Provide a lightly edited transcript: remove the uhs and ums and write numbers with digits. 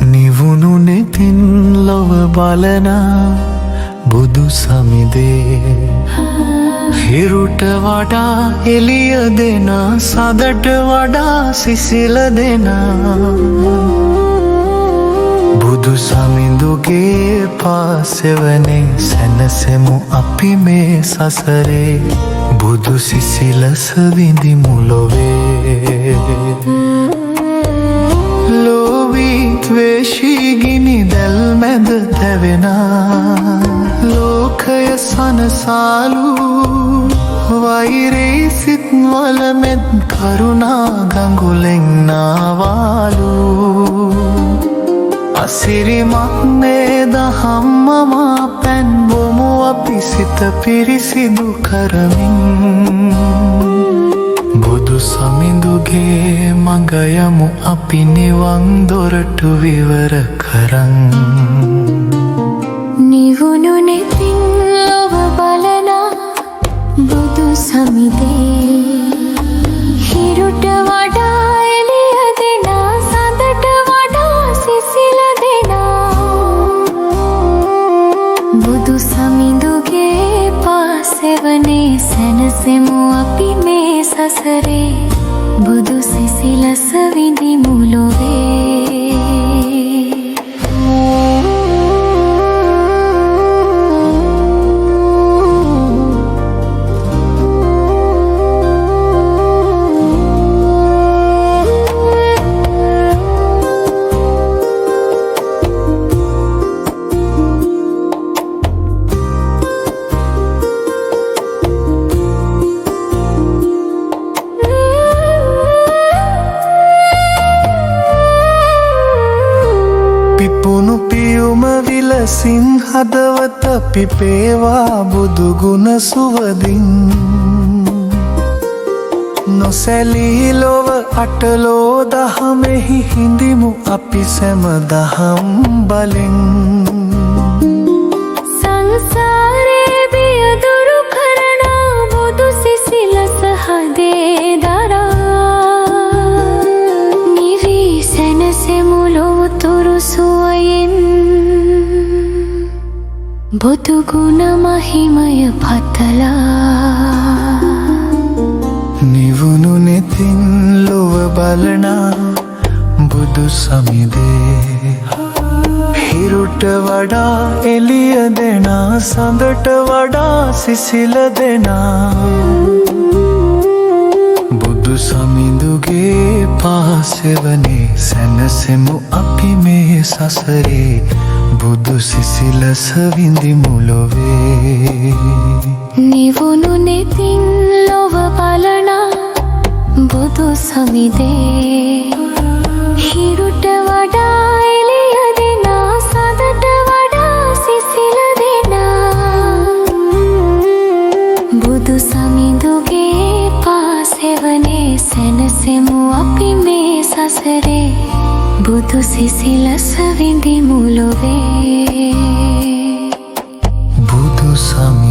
නිවුණු නෙතින් ලොව බලන බුදු සමිදේ හිරුට වඩා එළිය දෙන සදට වඩා සිසිල දෙන බුදු සමිඳුගේ පාසෙවනේ සැනසෙමු අපි මේ සසරේ බුදු සිසිලස විඳිමු ලොවේ ලෝවී ද්වේෂී ගිනි දැල් මැද තැවෙන ලෝකය සනසාලු වෛරී සිත් වල මෙත් කරුණා ගඟුලෙන් නාවාලු අසිරිමත් නේද හම්මමා පැන් බොමු අපි සිත පිරිසිදු කරමින් බුදු සමිඳුගේ මඟ යමු අපි නිවන් දොරටු විවර කරන් නිවුණු නෙතින් ලොව බලන බුදු සමිදේ හිරුට වඩා එළිය දෙන සඳට වඩා සිසිල දෙන බුදු සමිඳුගේ පාසෙවනේ සැනසෙමු අපි මේ සසරේ බුදු සිසිලස විඳිමු ලොවේ පිපුණු පියුම විලසින් හදවත පිපේවා බුදු ගුණ සුවදින් නොසැලී ලොව අටලෝ දහමෙහි හිඳිමු අපි සැම දහම් බලෙන් සංසාරේ බිය දුරු කරන බුදු සිසිලස හදේ දරා නිවි සැනසෙමු ලොවතුරු සුවයෙන් බුදු ගුණ මහිමය පතලා නිවුණු නෙතින් ලොව බලන බුදු සමිදේ හිරුට වඩා එළිය දෙන සඳට වඩා සිසිල දෙන බුදු සමිඳුගේ පාසෙවනේ සැනසෙමු අපි මේ සසරේ බුදු සිසිලස විඳිමු ලොවේ නිවුණු නෙතින් ලොව බලන බුදු සමිදේ හිරුට වඩා එළිය දෙන සඳට වඩා සිසිල දෙන බුදු සමිඳුගේ පාසෙවනේ සැනසෙමු අපි මේ සසරේ බුදු සිසිලස විඳිමු ලොවේ බුදු සමිඳුගේ